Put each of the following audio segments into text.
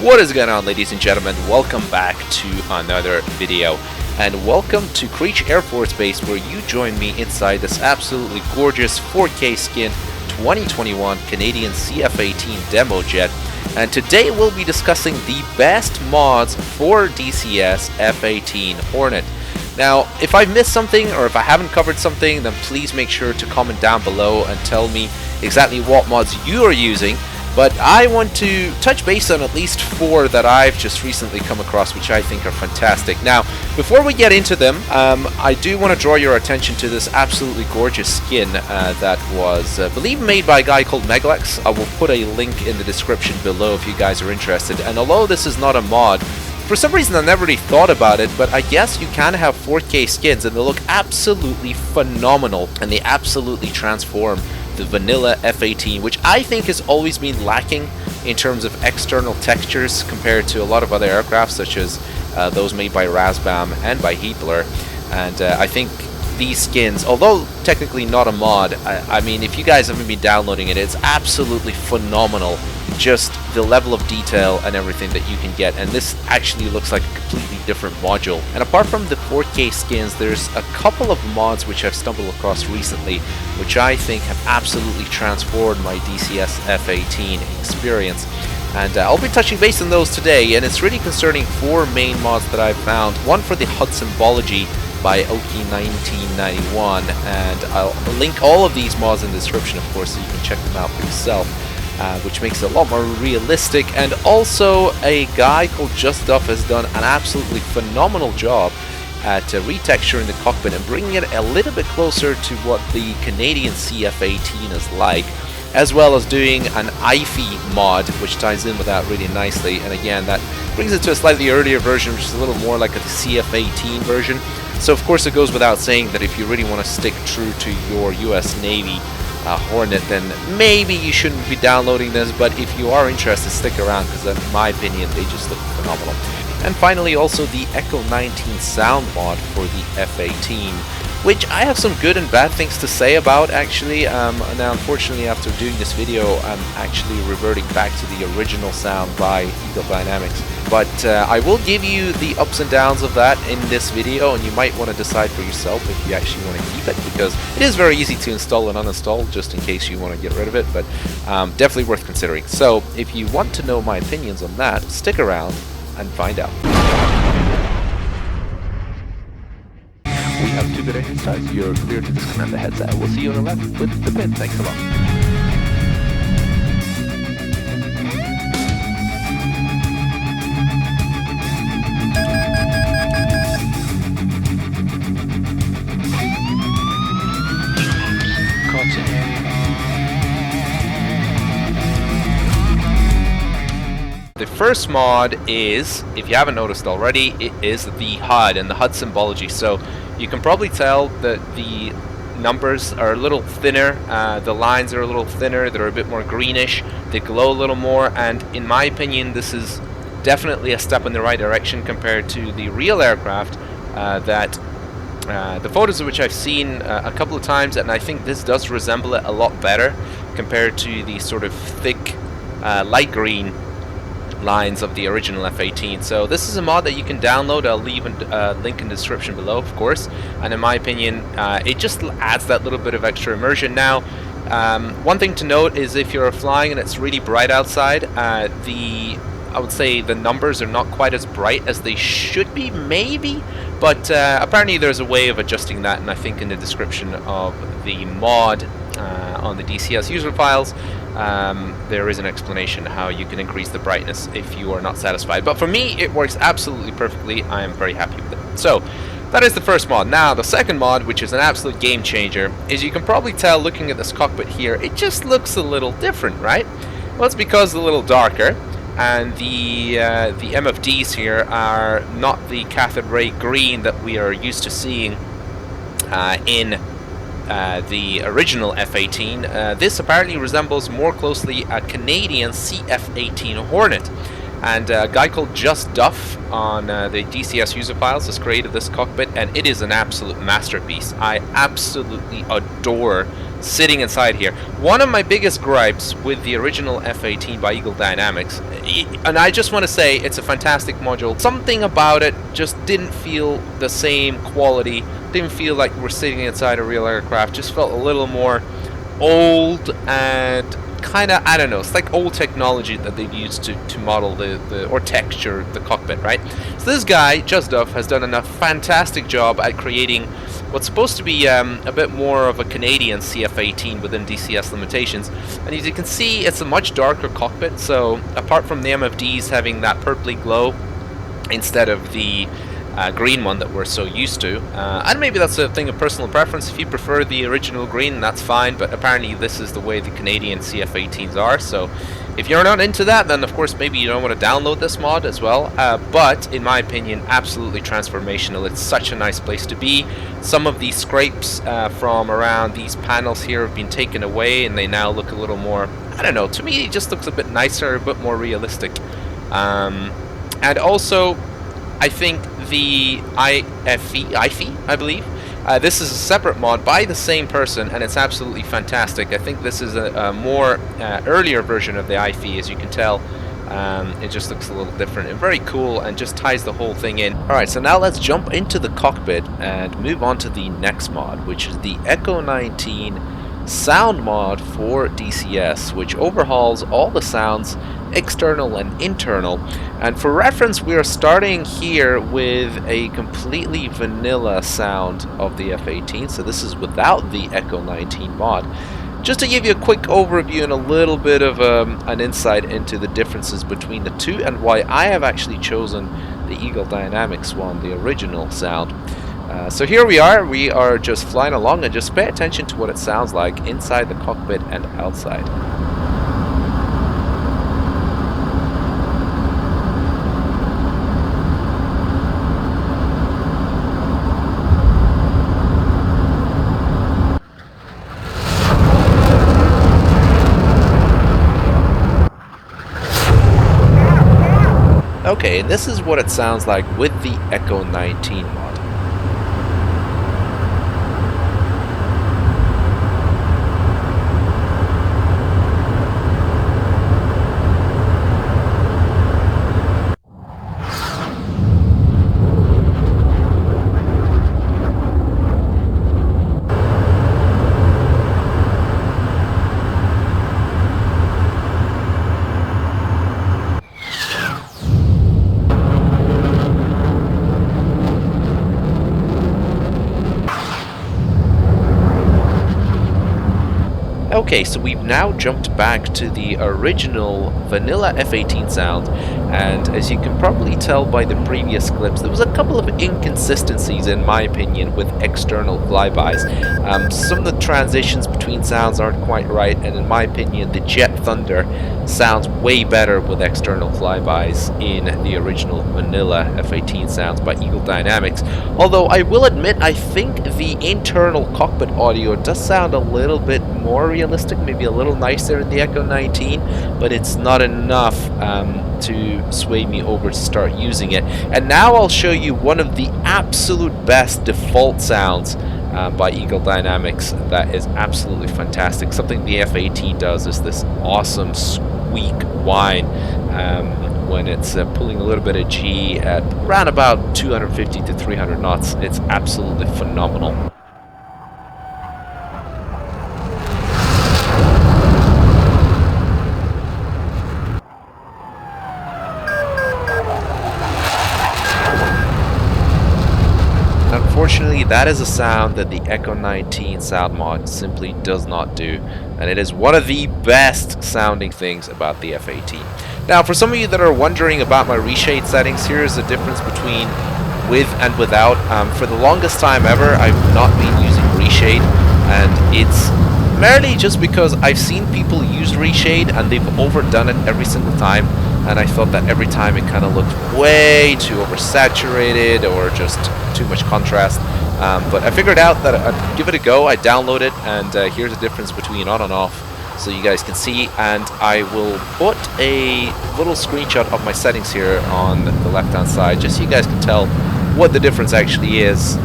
What is going on, ladies and gentlemen? Welcome back to another video, and welcome to Creech Air Force Base, where you join me inside this absolutely gorgeous 4K skinned 2021 Canadian CF-18 demo jet. And today we'll be discussing the best mods for DCS F-18 Hornet. Now, if I've missed something or if I haven't covered something, then please make sure to comment down below and tell me exactly what mods you are using. But I want to touch base on at least 4 that I've just recently come across, which I think are fantastic. Now, before we get into them, I do want to draw your attention to this absolutely gorgeous skin that was, I believe, made by a guy called Megalex. I will put a link in the description below if you guys are interested. And although this is not a mod, for some reason I never really thought about it, but I guess you can have 4K skins and they look absolutely phenomenal, and they absolutely transform the vanilla F-18, which I think has always been lacking in terms of external textures compared to a lot of other aircraft, such as those made by Razbam and by Pendular. And I think these skins, although technically not a mod, I mean, if you guys haven't been downloading it, it's absolutely phenomenal, just the level of detail and everything that you can get. And this actually looks like a completely different module. And apart from the 4K skins, there's a couple of mods which I've stumbled across recently, which I think have absolutely transformed my DCS F-18 experience. And I'll be touching base on those today, and it's really concerning 4 main mods that I've found. One for the HUD Symbology by Oki1991, and I'll link all of these mods in the description, of course, so you can check them out for yourself, which makes it a lot more realistic. And also a guy called Just Duff has done an absolutely phenomenal job at retexturing the cockpit and bringing it a little bit closer to what the Canadian CF-18 is like, as well as doing an IFEI mod, which ties in with that really nicely. And again, that brings it to a slightly earlier version, which is a little more like a CF-18 version. So of course it goes without saying that if you really want to stick true to your US Navy Hornet, then maybe you shouldn't be downloading this, but if you are interested, stick around, because in my opinion they just look phenomenal. And finally, also the ECHO19 Sound Mod for the F-18, which I have some good and bad things to say about, actually. Now unfortunately, after doing this video, I'm actually reverting back to the original sound by Eagle Dynamics. But I will give you the ups and downs of that in this video, and you might want to decide for yourself if you actually want to keep it, because it is very easy to install and uninstall, just in case you want to get rid of it, but definitely worth considering. So if you want to know my opinions on that, stick around and find out. We have 2 good engine starts. You're clear to disconnect the headset. We'll see you on the left with the pin. Thanks a lot. The first mod is, if you haven't noticed already, it is the HUD and the HUD Symbology. So you can probably tell that the numbers are a little thinner, the lines are a little thinner, they're a bit more greenish, they glow a little more, and in my opinion this is definitely a step in the right direction compared to the real aircraft the photos of which I've seen a couple of times, and I think this does resemble it a lot better compared to the sort of thick light green lines of the original F-18. So this is a mod that you can download. I'll leave a link in the description below, of course, and in my opinion it just adds that little bit of extra immersion. Now one thing to note is if you're flying and it's really bright outside, I would say the numbers are not quite as bright as they should be, maybe, but apparently there's a way of adjusting that, and I think in the description of the mod on the DCS user files there is an explanation how you can increase the brightness if you are not satisfied. But for me it works absolutely perfectly. I am very happy with it. So that is the first mod. Now the second mod, which is an absolute game changer, is you can probably tell looking at this cockpit here, it just looks a little different, right? Well, it's because it's a little darker, and the MFDs here are not the cathode ray green that we are used to seeing in the original F-18. This apparently resembles more closely a Canadian CF-18 Hornet. And a guy called Just Duff on the DCS user files has created this cockpit, and it is an absolute masterpiece. I absolutely adore sitting inside here. One of my biggest gripes with the original F-18 by Eagle Dynamics, and I just want to say it's a fantastic module, something about it just didn't feel the same quality, didn't feel like we're sitting inside a real aircraft, just felt a little more old and kind of, I don't know, it's like old technology that they've used to model or texture the cockpit, right? So this guy, Jusdov, has done a fantastic job at creating what's supposed to be a bit more of a Canadian CF-18 within DCS limitations. And as you can see, it's a much darker cockpit, so apart from the MFDs having that purpley glow instead of the green one that we're so used to, and maybe that's a thing of personal preference. If you prefer the original green, that's fine, but apparently this is the way the Canadian CF-18s are, so if you're not into that, then of course maybe you don't want to download this mod as well, but in my opinion, absolutely transformational. It's such a nice place to be. Some of these scrapes from around these panels here have been taken away, and they now look a little more, I don't know, to me it just looks a bit nicer, a bit more realistic. And also, I think the IFEI, I believe, this is a separate mod by the same person, and it's absolutely fantastic. I think this is a more earlier version of the IFEI, as you can tell. It just looks a little different and very cool, and just ties the whole thing in. Alright, so now let's jump into the cockpit and move on to the next mod, which is the ECHO19 Sound Mod for DCS, which overhauls all the sounds, external and internal. And for reference, we are starting here with a completely vanilla sound of the F-18, so this is without the ECHO19 mod. Just to give you a quick overview and a little bit of an insight into the differences between the two, and why I have actually chosen the Eagle Dynamics one, the original sound. So here we are just flying along, and just pay attention to what it sounds like inside the cockpit and outside. Okay, and this is what it sounds like with the ECHO19 mod. Okay, so we've now jumped back to the original vanilla F-18 sound, and as you can probably tell by the previous clips, there was a couple of inconsistencies in my opinion with external flybys. Some of the transitions between sounds aren't quite right, and in my opinion the Jet Thunder sounds way better with external flybys in the original vanilla F-18 sounds by Eagle Dynamics. Although I will admit, I think the internal cockpit audio does sound a little bit more realistic, maybe a little nicer in the ECHO19, but it's not enough to sway me over to start using it. And now I'll show you one of the absolute best default sounds by Eagle Dynamics that is absolutely fantastic. Something the F-18 does is this awesome squeak whine when it's pulling a little bit of G at around about 250 to 300 knots. It's absolutely phenomenal. Unfortunately, that is a sound that the ECHO19 Sound Mod simply does not do, and it is one of the best sounding things about the F-18. Now, for some of you that are wondering about my reshade settings, here's the difference between with and without. For the longest time ever, I've not been using reshade, and it's merely just because I've seen people use reshade and they've overdone it every single time, and I thought that every time it kind of looked way too oversaturated or just too much contrast. But I figured out that I'd give it a go. I download it, and here's the difference between on and off, so you guys can see. And I will put a little screenshot of my settings here on the left hand side, just so you guys can tell what the difference actually is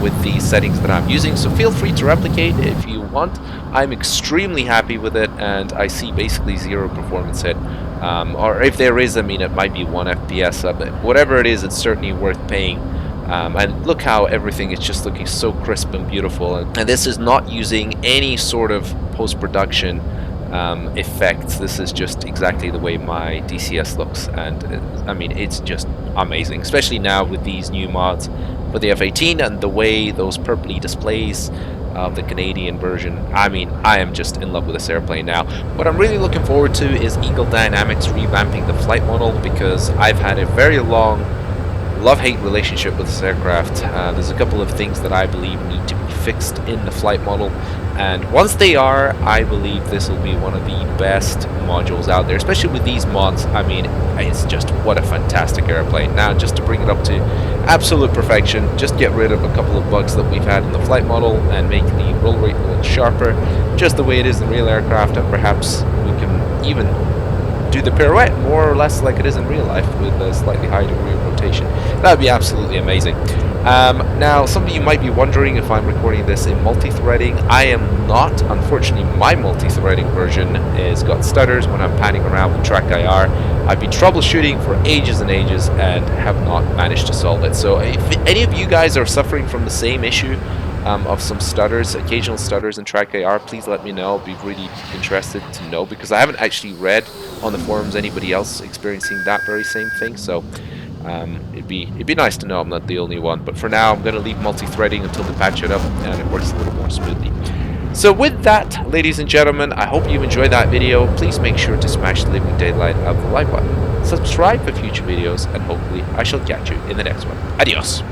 with the settings that I'm using. So feel free to replicate if you want. I'm extremely happy with it, and I see basically 0 performance hit. Or if there is, I mean, it might be 1 FPS, but whatever it is, it's certainly worth paying. And look how everything is just looking so crisp and beautiful. And this is not using any sort of post-production effects. This is just exactly the way my DCS looks, and I mean, it's just amazing, especially now with these new mods for the F-18 and the way those purpley displays of the Canadian version. I mean, I am just in love with this airplane now. What I'm really looking forward to is Eagle Dynamics revamping the flight model, because I've had a very long love-hate relationship with this aircraft. There's a couple of things that I believe need to be fixed in the flight model, and once they are, I believe this will be one of the best modules out there, especially with these mods. I mean, it's just what a fantastic airplane. Now, just to bring it up to absolute perfection, just get rid of a couple of bugs that we've had in the flight model and make the roll rate a little sharper, just the way it is in real aircraft, and perhaps we can even do the pirouette more or less like it is in real life with a slightly higher degree of rotation. That would be absolutely amazing. Now, some of you might be wondering if I'm recording this in multi-threading. I am not. Unfortunately, my multi-threading version has got stutters when I'm panning around with Trackir. I've been troubleshooting for ages and ages and have not managed to solve it. So if any of you guys are suffering from the same issue, of some stutters, occasional stutters in Trackir, please let me know. I'll be really interested to know, because I haven't actually read on the forums anybody else experiencing that very same thing. So it'd be nice to know I'm not the only one. But for now, I'm going to leave multi-threading until they patch it up and it works a little more smoothly. So with that, ladies and gentlemen, I hope you enjoyed that video. Please make sure to smash the living daylight out of the like button, subscribe for future videos, and hopefully I shall catch you in the next one. Adios!